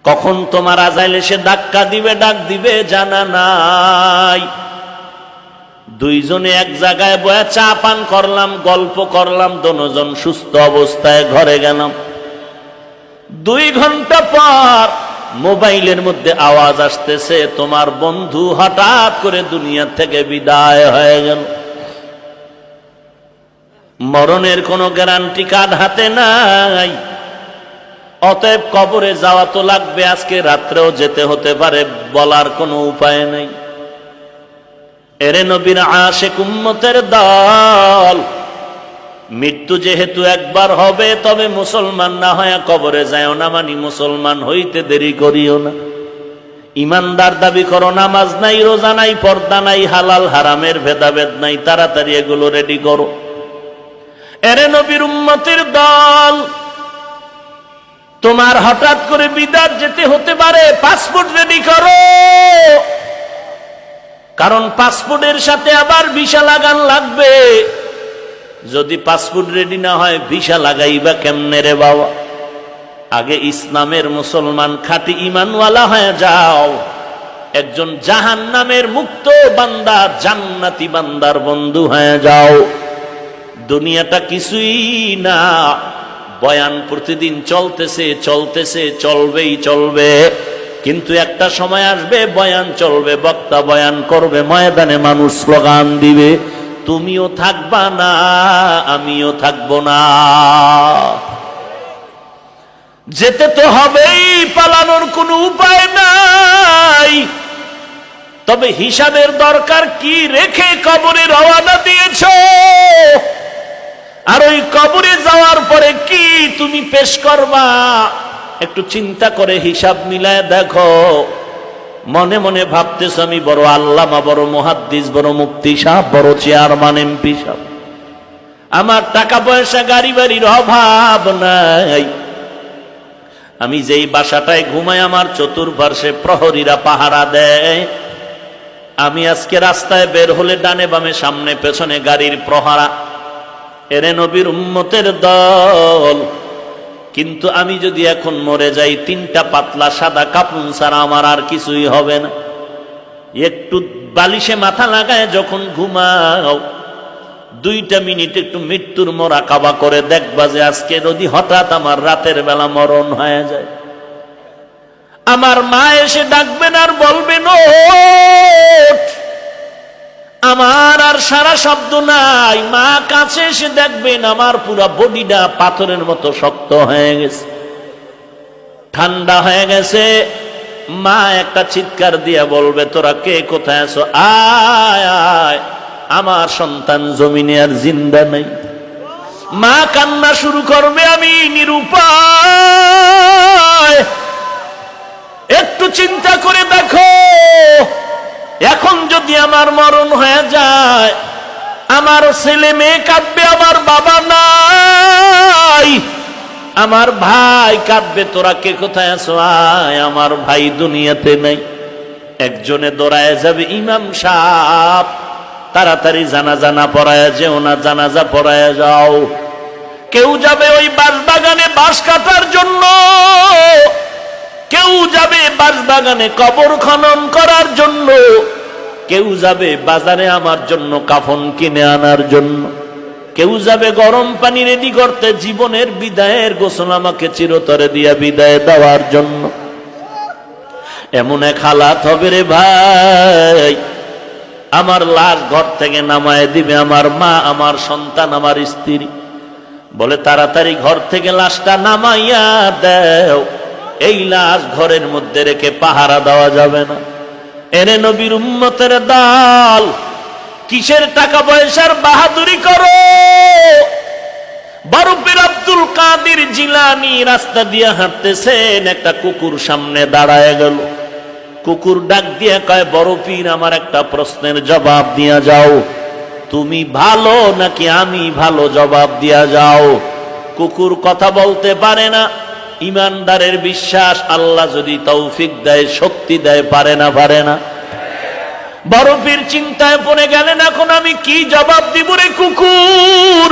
কখন তোমার আজাইল এসে ধাক্কা দিবে, ডাক দিবে জানা নাই। দুইজনে এক জায়গায় বয়া চা পান করলাম, গল্প করলাম, দোনোজন সুস্থ অবস্থায় ঘরে গেলাম। 2 ঘন্টা পর মোবাইলের মধ্যে আওয়াজ আসতেছে, তোমার বন্ধু হঠাৎ করে দুনিয়া থেকে বিদায় হয়ে গেল। মরণের কোনো গ্যারান্টি কার্ড হাতে নাই, অতএব কবরে যাওয়া তো লাগবে, আজকে রাত্রেও যেতে হতে পারে, বলার কোনো উপায় নেই। এরে নবীর আশিক উম্মতের দল, মৃত্যু যেহেতু একবার হবে, তবে মুসলমান না হয়ে কবরে যাও না, মানে মুসলমান হইতে দেরি করিও না। ইমানদার দাবি করো, নামাজ নাই, রোজা নাই, পর্দা নাই, হালাল হারামের ভেদাভেদ নাই, তাড়াতাড়ি এগুলো রেডি করো। এরে নবীর উম্মতের দল, তোমার হঠাৎ করে বিদেশ যেতে হতে পারে, পাসপোর্ট রেডি করো, কারণ পাসপোর্টের সাথে আবার ভিসা লাগান লাগবে। যদি পাসপোর্ট রেডি না হয় ভিসা লাগাইবা কেমনে রে বাবা? আগে ইসলামের মুসলমান খাঁটি ইমানওয়ালা হয়ে যাও, একজন জাহান্নামের মুক্ত বান্দা, জান্নাতি বান্দার বন্ধু হয়ে যাও। দুনিয়াটা কিছুই না, বয়ান প্রতিদিন চলতেছে চলতেছে, চলবেই চলবে, কিন্তু একটা সময় আসবে বয়ান চলবে, বক্তা বয়ান করবে, ময়দানে মানুষ স্লোগান দিবে, তুমিও থাকবা না, আমিও থাকবো না। যেতে তো হবেই, পালানোর কোনো উপায় নাই। তবে হিসাবের দরকার কি রেখে কবরে রওনা দিয়েছ, আর ওই কবরে যাওয়ার পরে কি তুমি পেশ করবা, একটু চিন্তা করে হিসাব মিলায় দেখো। মনে মনে ভাবতেছ আমি বড় আল্লামা, বড় মুহাদ্দিস, বড় মুফতি সাহেব, বড় চেয়ারম্যান, এমপি সাহেব, আমার টাকা পয়সা গাড়ি বাড়ির অভাব নাই, আমি যেই বাসাটায় ঘুমাই আমার চতুর্পার্শ্বে প্রহরীরা পাহারা দেয়, আমি আজকে রাস্তায় বের হলে ডানে বামে সামনে পেছনে গাড়ির প্রহারা। এরে নবীর উম্মতের দল, কিন্তু আমি যদি এখন মরে যাই, 3টা পাতলা সাদা কাপড় ছাড়া আমার আর কিছুই হবে না। একটু বালিশে মাথা লাগায় যখন ঘুমাও, 2টা মিনিট একটু মৃত্যুর মোরাকাবা করে দেখবা যে আজকে যদি হঠাৎ আমার রাতের বেলা মরণ হয়ে যায়, আমার মা এসে ডাকবেন আর বলবেন ওঠ, আমার আর সারা শব্দ নাই। মা কাছে এসে দেখবেন আমার পুরো বডিটা পাথরের মতো শক্ত হয়ে গেছে, ঠান্ডা হয়ে গেছে। মা একটা চিৎকার দিয়ে বলবে, তোরা কে, কোথায় আছো, আয় আয়, আমার সন্তান জমিনে আর জিন্দা নেই। মা কান্না শুরু করবে, আমি নিরুপায়। একটু চিন্তা করে দেখো, এখন যদি আমার মরণ হয়ে যায়, আমার ছেলে মেয়ে কাঁদবে, আমার বাবা নাই, আমার ভাই কাঁদবে, তোরা কে কোথায় আছো, আয়, আমার ভাই দুনিয়াতে নেই। একজনে দৌড়ায় যাবে, ইমাম সাহেব তাড়াতাড়ি জানাজা না পড়ায় যেও না, জানাজা পড়ায় যাও। কেউ যাবে ওই বাঁশ বাগানে বাঁশ কাটার জন্য, কেউ যাবে বাঁশ বাগানে কবর খনন করার জন্য, কেউ যাবে বাজারে আমার জন্য কাফন কিনে আনার জন্য, কেউ যাবে গরম পানি রেডি করতে, জীবনের বিদায়ের গোসল আমাকে চিরতরে দিয়া বিদায় দেওয়ার জন্য। এমন এক হালাত হবে রে ভাই, আমার লাশ ঘর থেকে নামায় দিবে আমার মা, আমার সন্তান, আমার স্ত্রী, বলে তাড়াতাড়ি ঘর থেকে লাশটা নামাইয়া দেও, এই লাশ ঘরের মধ্যে রেখে পাহারা দেওয়া যাবে না। এরে নবীর উম্মতের দল, কিসের টাকা পয়সার বাহাদুরি করো? বরফের আব্দুল কাদের জিলানী রাস্তা দিয়ে হাঁটতেছেন, একটা কুকুর সামনে দাঁড়ায় গেল। কুকুর ডাক দিয়ে কয়, বড় পীর, আমার একটা প্রশ্নের জবাব দিয়া যাও, তুমি ভালো নাকি আমি ভালো, জবাব দিয়া যাও। কুকুর কথা বলতে পারে না, ইমানদারের বিশ্বাস, আল্লাহ যদি তৌফিক দেয়, শক্তি দেয়, পারে না, পারে না। বড় পীর চিন্তায় পড়ে গেলেন, এখন আমি কি জবাব দিব রে কুকুর?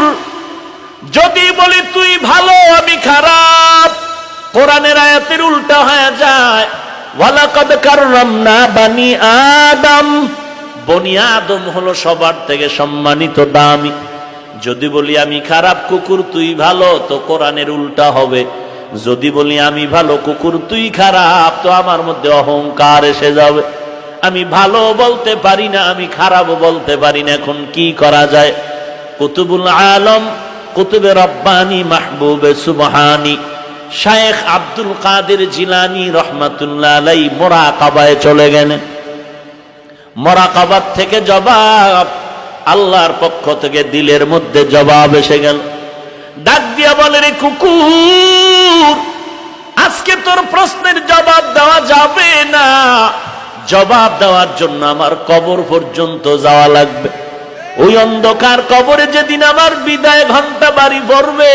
যদি বলি তুই ভালো আমি খারাপ, কোরআনের আয়াতের উল্টা হয়ে যায়, ওয়ালাকাদ কাররামনা বানি আদম। বনি আদম হলো সবার থেকে সম্মানিত, দামি। যদি বলি আমি খারাপ, কুকুর তুই ভালো, তো কোরআনের উল্টা হবে। যদি বলি আমি ভালো, কুকুর তুই খারাপ, তো আমার মধ্যে অহংকার এসে যাবে। আমি ভালো বলতে পারি না, আমি খারাপও বলতে পারি না। এখন কি করা যায়? কুতুবুল আলম, কুতুবে রব্বানি, মাহবুবে সুবহানি শায়েখ আব্দুল কাদের জিলানী রহমাতুল্লাহ আলাইহি মুরাকাবায় চলে গেলেন। মুরাকাবাত থেকে জবাব, আল্লাহর পক্ষ থেকে দিলের মধ্যে জবাব এসে গেল। ডাক দিয়া বলে, রে কুকুর, আজকে তোর প্রশ্নের জবাব দেওয়া যাবে না। জবাব দেওয়ার জন্য আমার কবর পর্যন্ত যাওয়া লাগবে। ওই অন্ধকার কবরে যেদিন আমার বিদায় ঘন্টা বাড়ি পড়বে,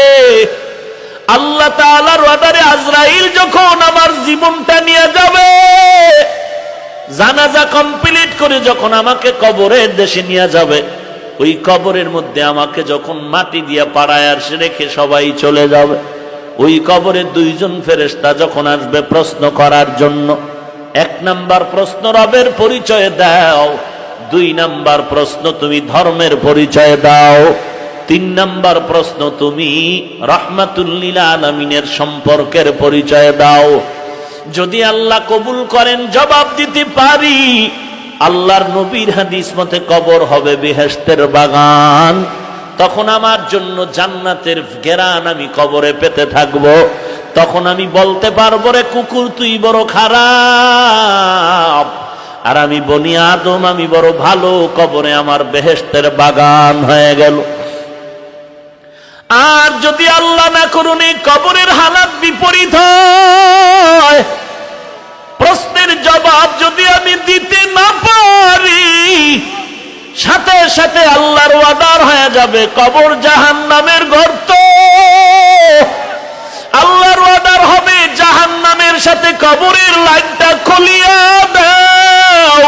আল্লাহ তাআলার অর্ডারে আজরাইল যখন আমার জীবনটা নিয়ে যাবে, জানাজা কমপ্লিট করে যখন আমাকে কবরের দেশে নিয়ে যাবে, ওই কবরের মধ্যে আমাকে যখন মাটি দিয়ে পাড়ায় আর রেখে সবাই চলে যাবে, ওই কবরে দুইজন ফেরেশতা যখন আসবে প্রশ্ন করার জন্য। এক নাম্বার প্রশ্ন, রবের পরিচয় দাও। দুই নাম্বার প্রশ্ন, তুমি ধর্মের পরিচয় দাও। তিন নাম্বার প্রশ্ন, তুমি রাহমাতুল লিল আলামিনের সম্পর্কের পরিচয় দাও। যদি আল্লাহ কবুল করেন, জবাব দিতে পারি, আল্লাহর নবীর হাদিস মতে কবর হবে বেহেশতের বাগান। তখন আমার জন্য জান্নাতের ঘেরান আমি কবরে পেতে থাকব। তখন আমি বলতে পারবো, রে কুকুর তুই বড় খারাপ, আর আমি বনি আদম, আমি বড় ভালো, কবরে আমার বেহেশতের বাগান হয়ে গেল। আর যদি আল্লাহ না করুন এই কবরের হালাত বিপরীত হয়, প্রশ্নের জবাব যদি আমি দিতে না পারি, সাথে সাথে আল্লাহর ওয়াদার হয়ে যাবে কবর জাহান্নামের গর্ত। আল্লাহর ওয়াদার হবে, জাহান্নামের সাথে কবরের লাইনটা খুলিয়া দাও।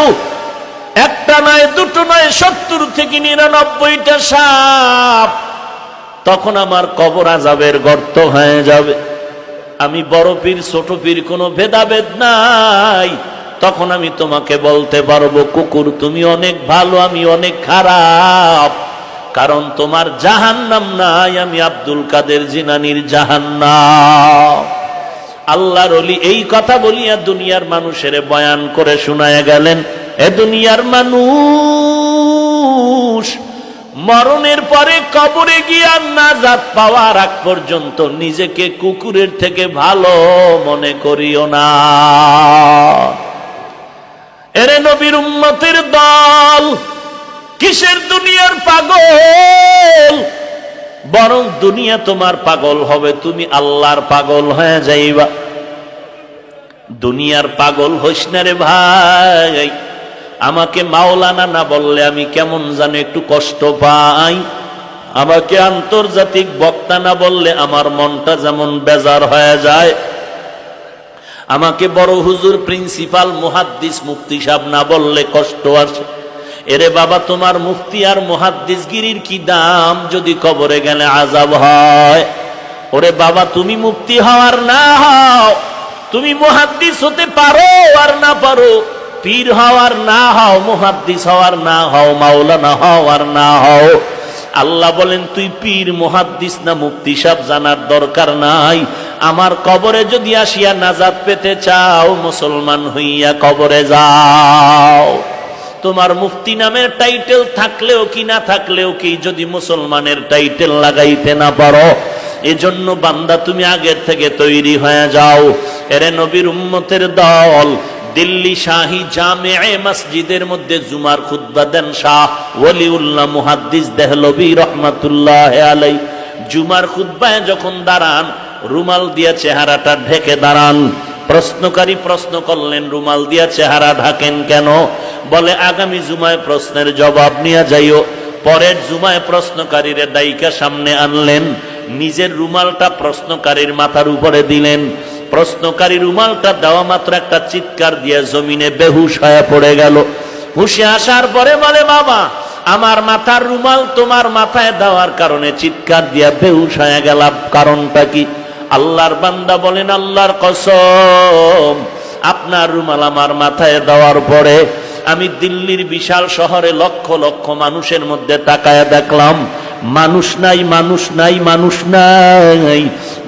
একটা নয়, দুটো নয়, 70 থেকে 99টা সাপ। তখন আমার কবর আযাবের গর্ত হয়ে যাবে। আমি বড় পীর ছোট পীর কোনো ভেদাভেদ নাই। তখন আমি তোমাকে বলতে পারবো, কুকুর তুমি অনেক ভালো, আমি অনেক খারাপ, কারণ তোমার জাহান্নাম নাই, আমি আব্দুল কাদের জিলানীর জাহান্নাম। আল্লাহর ওলি এই কথা বলিয়া দুনিয়ার মানুষের বয়ান করে শোনায়া গেলেন, এ দুনিয়ার মানুষ, মরণের পরে কবরে গিয়া নাজাত পাওয়ার আগ পর্যন্ত নিজেকে কুকুরের থেকে ভালো মনে করিও না। এরে নবীর উম্মতের দল, কিসের দুনিয়ার পাগল? বরং দুনিয়া তোমার পাগল হবে, তুমি আল্লাহর পাগল হয়ে যাইবা। দুনিয়ার পাগল হইস না রে ভাই। আমাকে মাওলানা না বললে আমি কেমন জানো একটু কষ্ট পাই। আমাকে আন্তর্জাতিক বক্তা না বললে আমার মনটা যেমন বেজার হয়ে যায়। আমাকে বড় হুজুর, প্রিন্সিপাল, মুহাদ্দিস, মুফতি সাহেব না বললে কষ্ট আসে। এরে বাবা, তোমার মুফতি আর মুহাদ্দিসগিরির কি দাম যদি কবরে গেলে আযাব হয়? ওরে বাবা, তুমি মুফতি হও আর না হও, তুমি মুহাদ্দিস হতে পারো আর না পারো, পীর হও আর না হও, মুহাদ্দিস হও আর না হও, মাওলানা হও আর না হও, আল্লাহ বলেন তুই পীর, মুহাদ্দিস না মুফতি সাহেব জানার দরকার নাই। আমার কবরে যদি আসিয়া নাজাত পেতে চাও, মুসলমান হইয়া কবরে যাও। তোমার মুফতি নামের টাইটেল থাকলেও কি না থাকলেও কি, যদি মুসলমানের টাইটেল লাগাইতে না পারো, এজন্য বান্দা তুমি আগের থেকে তৈরি হয়ে যাও। এরে নবীর উম্মতের দল, দিল্লি শাহী জামে মসজিদের মধ্যে জুমার খুতবা দেন শাহ ওলিউল্লাহ মুহাদ্দিস দেহলভী রহমাতুল্লাহ আলাইহি। জুমার খুতবায় যখন দাঁড়ান, রুমাল দিয়া চেহারাটা ঢেকে দাঁড়ান। প্রশ্নকারী প্রশ্ন করলেন, রুমাল দিয়া চেহারা ঢাকেন কেন? বলে আগামী জুমায় প্রশ্নের জবাব নিয়ে যাইও। পরের জুমায় প্রশ্নকারীর দায়িকা সামনে আনলেন, নিজের রুমালটা প্রশ্নকারীর মাথার উপরে দিলেন। প্রশ্নকারী রুমালটা দেওয়া মাত্র একটা চিৎকার দিয়ে জমিনে বেহুশ হয়ে পড়ে গেল। হুশে আসার পরে বলে, বাবা, আমার মাথার রুমাল তোমার মাথায় দেওয়ার কারণে চিৎকার দিয়ে বেহুশ হয়ে গেলাম, কারণটা কি? আল্লাহর বান্দা বলেন, আল্লাহর কসম, আপনার রুমাল আমার মাথায় দেওয়ার পরে আমি দিল্লির বিশাল শহরে লক্ষ লক্ষ মানুষের মধ্যে তাকায়া দেখলাম, মানুষ নাই, মানুষ নাই, মানুষ নাই।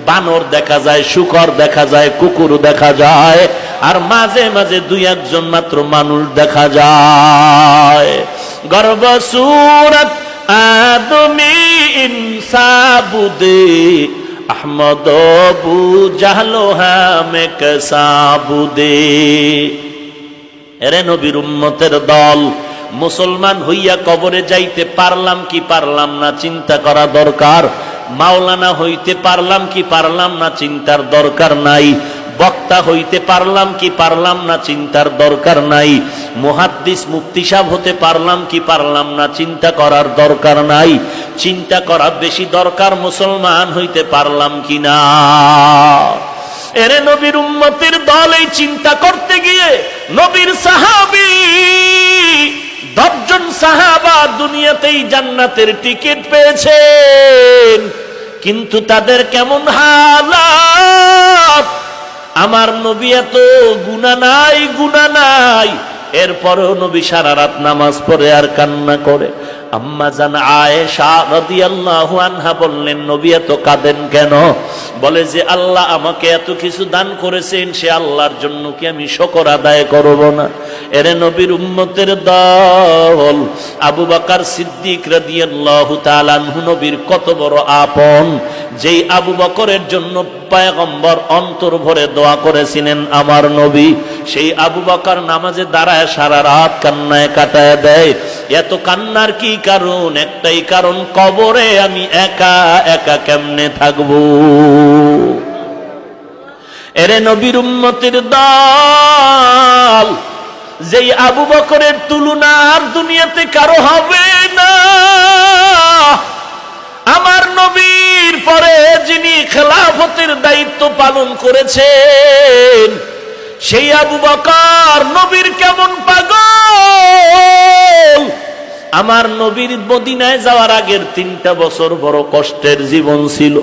বানর দেখা যায়, শুকর দেখা যায়, কুকুর দেখা যায়, আর মাঝে মাঝে দুই একজন মাত্র মানুষ দেখা যায়। গর্ব সুরত আদমি ইনসাবুদে আহমদ বু জাহলো হামে কসাবুদে। এরে নবীর উম্মতের দল, মুসলমান হইয়া কবরে যাইতে পারলাম কি পারলাম না চিন্তা করা দরকার। মাওলানা হইতে পারলাম কি পারলাম না চিন্তার দরকার নাই। বক্তা হইতে পারলাম কি পারলাম না চিন্তার দরকার নাই। মুহাদ্দিস মুফতি সাহেব হতে পারলাম কি পারলাম না চিন্তা করার দরকার নাই। চিন্তা করা বেশি দরকার মুসলমান হইতে পারলাম কি না। এরে নবীর উম্মতের দল, এই চিন্তা করতে গিয়ে নবীর সাহাবী 10 জন সাহাবা দুনিয়াতেই জান্নাতের টিকিট পেয়েছেন, কিন্তু তাদের কেমন হালাত। আমার নবী এত গুনাহ নাই, গুনাহ নাই, এরপরেও নবী সারা রাত নামাজ পড়ে আর কান্না করে। আম্মা জান আয়েশা রাদিয়াল্লাহু আনহা বললেন, নবী এত কাঁদেন কেন? বলে যে আল্লাহ আমাকে এত কিছু দান করেছেন, সে আল্লাহর জন্য কি আমি শুকর আদায় করব না? এরে নবীর উম্মতের দল, আবু বকর সিদ্দিক রাদিয়াল্লাহু তাআলা আনহু নবীর কত বড় আপন, যেই আবু বকরের জন্য পয়গম্বর অন্তর ভরে দোয়া করেছিলেন আমার নবী, সেই আবু বকর নামাজে দাঁড়ায় সারা রাত কান্নায় কাটায় দেয়। এত কান্নার কি কারণ? একটাই কারণ, কবরে আমি একা একা কেমনে থাকবো। এরে নবীর উম্মতের দল, যেই আবু বকরের তুলনা আর দুনিয়াতে কারো হবে না। আমার নবীর পরে যিনি খেলাফতের দায়িত্ব পালন করেছেন, সেই আবু বকর নবীর কেমন পাগল। আমার নবীর মদিনায় যাওয়ার আগের 3টা বছর বড় কষ্টের জীবন ছিল,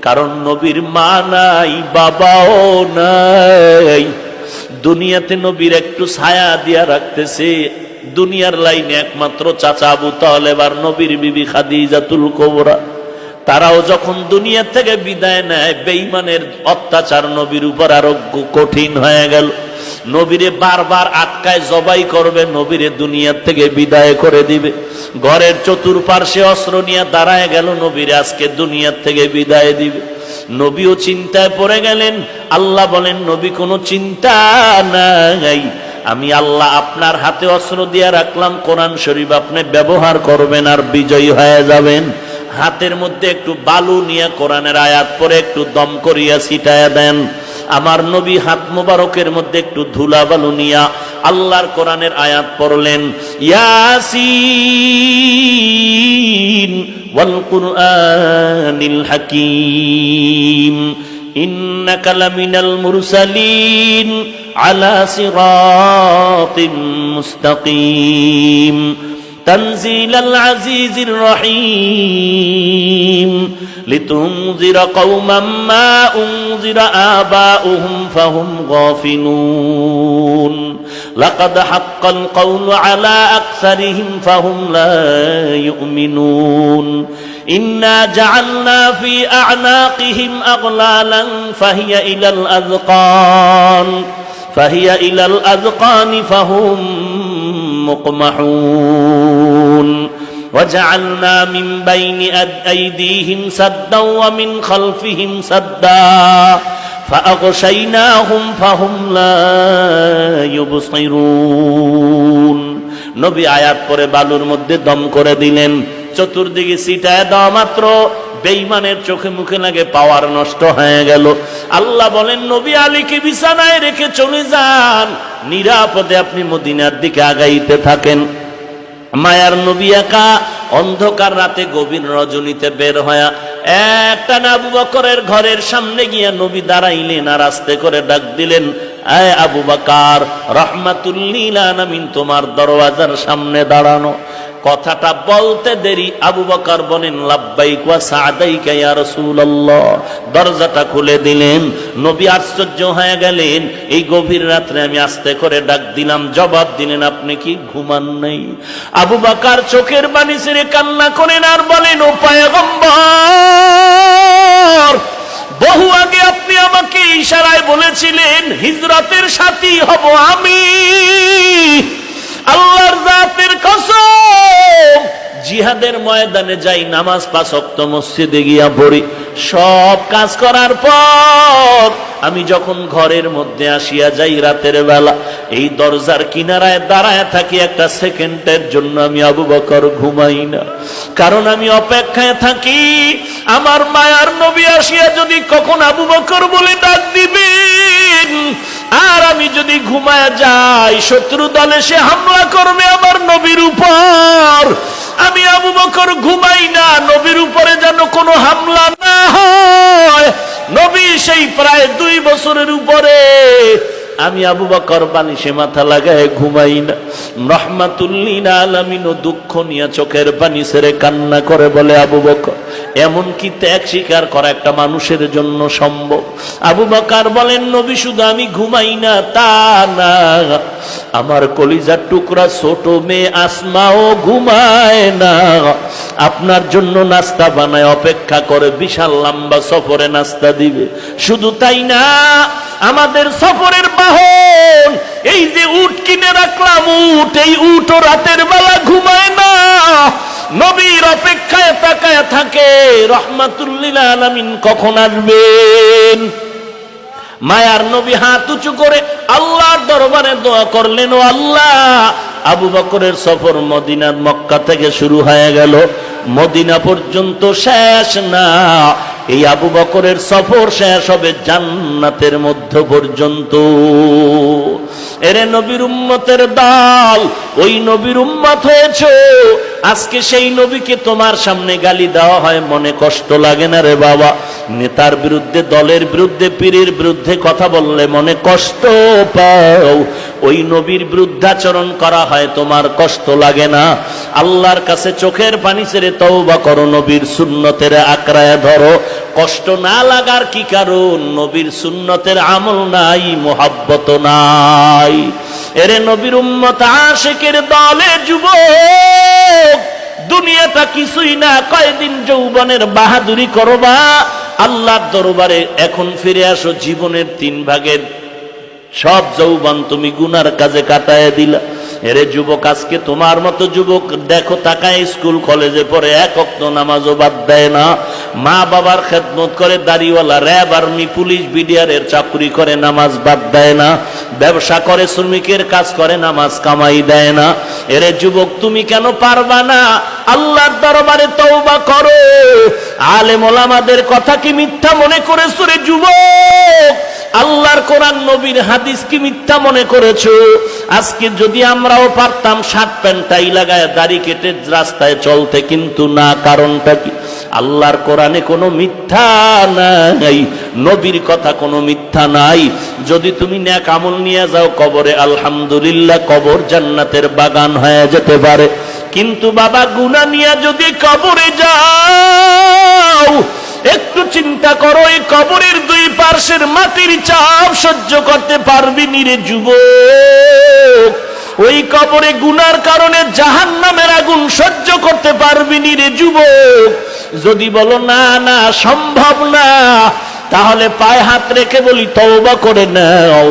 কারণ নবীর মা নাই, বাবাও নাই। দুনিয়াতে নবীর একটু ছায়া দিয়া রাখতেছে দুনিয়ার লাইনে একমাত্র চাচা আবু তালেব আর নবীর বিবি খাদিজাতুল কুবরা। তারাও যখন দুনিয়া থেকে বিদায় নেয়, বেঈমানের অত্যাচার নবীর উপর আরো কঠিন হয়ে গেল। নবীরে বারবার আটকায় জবাই করবে, নবীরে দুনিয়া থেকে বিদায় করে দিবে। ঘরের চতুর্পার্শ্বে অস্ত্র নিয়ে দাঁড়ায় গেল, নবীরে আজকে দুনিয়া থেকে বিদায় দিবে। নবীও চিন্তায় পড়ে গেলেন। আল্লাহ বলেন, নবী কোনো চিন্তা নাই, আমি আল্লাহ আপনার হাতে অস্ত্র দিয়ে রাখলাম, কোরআন শরীফ আপনি ব্যবহার করবেন আর বিজয়ী হয়ে যাবেন। হাতের মধ্যে একটু বালু নিয়ে কোরআনের আয়াত পরে একটু দম করিয়া ছিটায়া দেন। আমার নবী হাত মোবারকের মধ্যে একটু ধুলা বালু নিয়া আল্লাহর কোরআনের আয়াত পড়লেন, ইয়াসিন ওয়াল কুরআনিল হাকীম ইন্নাকা লামিনাল মুরসালিন আলা সিরাতিন মুস্তাকিম তানজিলাল আজিজির রহিম লিতুনজিরা কওমান মা উনজিরা আবাউহুম ফাহুম গাফিলুন লাকাদ হাক্কাল কওলু আলা আকসারিহিম ফাহুম লা ইউমিনুন ইন্না জাআলনা ফি আ'নাকিহিম আগলালান ফাহিয়া ইলাল আযকান ফাহুম মুকমাহুন وجعلنا من بين أيديهم سدا ومن خلفهم سدا فأغشيناهم فهم لا يبصرون। নবী আয়াত পরে বালুর মধ্যে দম করে দিলেন, চতুর্দিকে ছিটায় দেওয়া মাত্র বেঈমানের চোখে মুখে লাগে, পাওয়ার নষ্ট হয়ে গেল। আল্লাহ বলেন, নবী আলীকে বিছানায় রেখে চলে যান, নিরাপদে আপনি মদিনার দিকে আগাইতে থাকেন। মায়ার নবী একা অন্ধকার রাতে গভীর রজনীতে বের হয়া একটা আবু বকরের ঘরের সামনে গিয়া নবী দাঁড়াইলেন আর আস্তে করে ডাক দিলেন, আয় আবু বকর রাহমাতুল লিল আলামিন তোমার দরওয়াজার সামনে দাঁড়ানো। কথাটা বলতে দেরি আবু বকর বলেন লাব্বাইক ওয়া সাদাইকা ইয়া রাসূলুল্লাহ। দরজাটা খুলে দিলেন। নবী আশ্চর্য হয়ে গেলেন, এই গভীর রাত্রে আমি আস্তে করে ডাক দিলাম, জবাব দিলেন আপনি কি ঘুমান নাই? আবু বকর চোখের পানি ছেড়ে কান্না করেন আর বলেন, ও পয়গম্বর, বহু আগে আপনি আমাকে ইশারায় বলেছিলেন হিজরতের সাথী হব আমি। আল্লাহর জাতের কসম, জিহাদের ময়দানে যাই, নামাজ 5 ওয়াক্ত মসজিদে গিয়া পড়ি, সব কাজ করার পর আমি যখন ঘরের মধ্যে আসিয়া যাই রাতের বেলা, এই দরজার কিনারায় দাঁড়ায় থাকি, একটা সেকেন্ডের জন্য আমি আবু বকর ঘুমাই না। কারণ আমি অপেক্ষায় থাকি আমার মায়ার নবী আসিয়া যদি কখন আবু বকর বলে ডাক দিবেন, আর আমি যদি ঘুমায় যাই শত্রু দলে সে হামলা করবে আমার নবীর উপর। আমি আবু বকর ঘুমাই না, নবীর উপরে যেন কোনো হামলা না হয়। নবী সেই প্রায় 2 বছরের উপরে, আমি আবু বকর বালিশে মাথা লাগায় ঘুমাই না। রাহমাতুল লিল আলামিন দুঃখ নিয়ে চোখের পানি ছেড়ে কান্না করে বলে, আবু বকর, এমন কি ত্যাগ স্বীকার করা একটা মানুষের জন্য সম্ভব? আবু বকর বলেন, নবী শুধু আমি ঘুমাই না তা না, আমার কলিজার টুকরা ছোট মেয়ে আসমাও ঘুমায় না, আপনার জন্য নাস্তা বানায় অপেক্ষা করে, বিশাল লম্বা সফরে নাস্তা দিবে। শুধু তাই না, আমাদের সফরের বাহন এই যে উট কিনে রাখলাম, উট, এই উটও রাতের বেলা ঘুমায় না, নবীর অপেক্ষায় তাকায় থাকে রাহমাতুল লিল আলামিন কখন আসবেন। মায়ার নবী হাত উঁচু করে আল্লাহর দরবারে দোয়া করলেন, ও আল্লাহ, আবু বকরের সফর মদিনার মক্কা থেকে শুরু হয়ে গেল, মদিনা পর্যন্ত শেষ না, এই আবু বকরের সফর শেষ হবে জান্নাতের মধ্য পর্যন্ত। এরে নবীর উম্মতের দল, ওই নবীর উম্মত হয়েছো, আজকে সেই নবীকে তোমার সামনে গালি দেওয়া হয়, মনে কষ্ট লাগে না রে বাবা? নেতার বিরুদ্ধে, দলের বিরুদ্ধে, পীরের বিরুদ্ধে কথা বললে মনে কষ্ট পাও, ওই নবীর বিরুদ্ধাচরণ করা হয়, তোমার কষ্ট লাগে না? আল্লাহর কাছে চোখের পানি ছেড়ে তওবা করো, নবীর সুন্নতের আঁকড়ায় ধরো। কষ্ট না লাগার কি কারণ? নবীর সুন্নতের আমল নাই, মোহাব্বত নাই। এরে নবীর উম্মত আশিকের দলে যুবক, দুনিয়াটা কিছুই না, কয়দিন যৌবনের বাহাদুরি করবা, আল্লাহর দরবারে এখন ফিরে আসো। জীবনের 3 ভাগের সব যৌবন তুমি গুনার কাজে কাটায় দিলা। এরে যুবক, আজকে তোমার মতো যুবক দেখো, তাকায় স্কুল কলেজে পড়ে, 1 ওয়াক্ত নামাজও বাদ দেয় না, মা বাবার খেদমত করে, দাড়িওয়ালা, র্যাব, আর্মি, পুলিশ, বিডিআরের চাকরি করে, নামাজ বাদ দেয় না, ব্যবসা করে, শ্রমিকের কাজ করে, নামাজ কামাই দেয় না। এরে যুবক, তুমি কেন পারবা না? আল্লাহর দরবারে তওবা করো। আলেম ওলামাদের কথা কি মিথ্যা মনে করেছো রে যুবক? আল্লাহর কোরআন, নবীর হাদিস কি মিথ্যা মনে করেছো? আজকে যদি আমরাও পারতাম শার্ট প্যান্ট টাই লাগায় দাড়ি কেটে রাস্তায় চলতে, কিন্তু না, কারণটা কি? আল্লাহর কোরআনে কোনো মিথ্যা নাই, নবীর কথা কোনো মিথ্যা নাই। যদি তুমি নেক আমল নিয়ে যাও কবরে, আলহামদুলিল্লাহ, কবর জান্নাতের বাগান হয়ে যেতে পারে। কিন্তু বাবা, গুনাহ নিয়ে যদি কবরে যাও, একটু চিন্তা করো, এই কবরের 2 পার্শ্বের মাটির চাপ সহ্য করতে পারবি নি রে যুবক? ওই কবরে গুনার কারণে জাহান্নামের আগুন সহ্য করতে পারবি নি রে যুবক? যদি বলো না না, সম্ভব না, তাহলে পায়ে হাত রেখে বলি, তওবা করে নাও,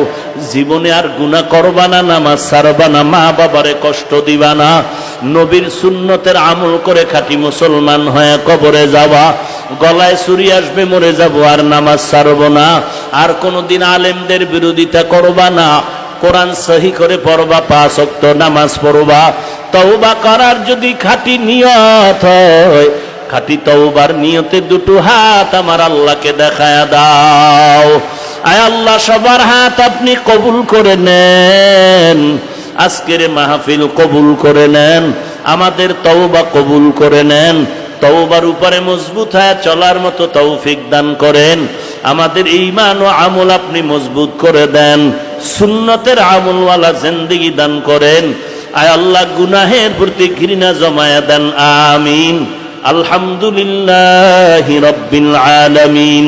জীবনে আর গুনাহ করবা না, নামাজ ছাড়বা না, মা বাবারে কষ্ট দিবা না, নবীর সুন্নতের আমল করে খাঁটি মুসলমান হয়ে কবরে যাবা। গলায় ছুরি আসবে, মরে যাব, আর নামাজ ছাড়বো না, আর কোনোদিন আলেমদের বিরোধিতা করবা না, কোরআন সহি করে পড়বা, 5 ওয়াক্ত নামাজ পড়বা। তওবা করার যদি খাঁটি নিয়ত হয়, খাঁটি তওবার নিয়তে 2টো হাত আমার আল্লাহকে দেখায়া দাও। আয় আল্লাহ, সবার হাত আপনি কবুল করে নেন, আজকের মাহফিল কবুল করে নেন, আমাদের তওবা কবুল করে নেন, তওবার উপরে মজবুত হয়ে চলার মতো তৌফিক দান করেন, আমাদের ঈমান ও আমল আপনি মজবুত করে দেন। সুন্নতের আমলওয়ালা জিন্দেগি দান করেন। আয় আল্লাহ গুনাহের প্রতি ঘৃণা জমায়া দেন, আমিন। আলহামদুলিল্লাহি রাব্বিল আলামিন,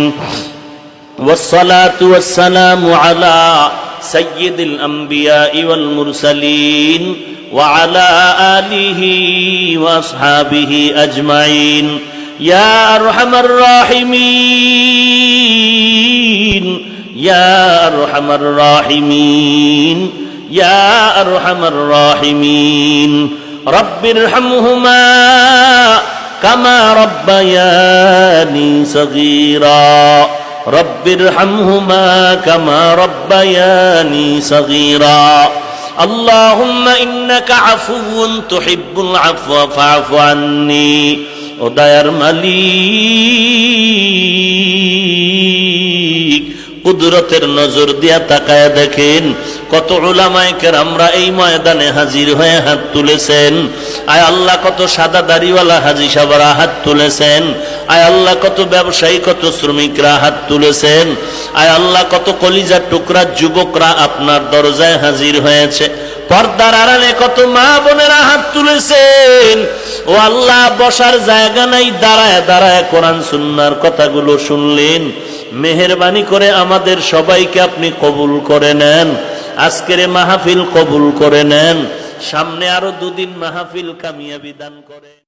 ওয়াসসালাতু ওয়াসসালামু আলা সাইয়্যিদিল আমবিয়াই ওয়াল মুরসালিন ওয়া আলা আলিহি ওয়া আসহাবিহি আজমাইন। ইয়া আরহামার রাহিমিন, ইয়া আরহামার রাহিমিন, ইয়া আরহামার রাহিমিন। রব্বিরহামহুমা কামা রব্বায়ানি সগীরা, রব্বিরহামহুমা কামা রব্বায়ানি সগীরা। আল্লাহুম্মা ইন্নাকা আফুউন তুহিব্বুল আফওয়া ফাআফু আন্নী। ও দয়ার মালিক, কুদরতের নজর দিয়া তাকায় দেখেন কত উলামায়ে কেরামরা এই ময়দানে হাজির হয়ে হাত তুলেছেন। আয় আল্লাহ, কত সাদা দাড়িওয়ালা হাজী সাহেবরা হাত তুলেছেন। আয় আল্লাহ, কত ব্যবসায়ী, কত শ্রমিকরা হাত তুলেছেন। আয় আল্লাহ, কত কলিজার টুকরা যুবকরা আপনার দরজায় হাজির হয়েছে। পর্দার আড়ালে কত মা বোনেরা হাত তুলেছেন। ও আল্লাহ, বসার জায়গা নাই, দাঁড়ায় দাঁড়ায় কোরআন সুন্নাহর কথাগুলো শুনলেন। মেহেরবানি করে আমাদের সবাইকে আপনি কবুল করে নেন। আজকের মাহফিল কবুল করে নেন। সামনে আরো দুদিন মাহফিল কামিয়াবি দান করে।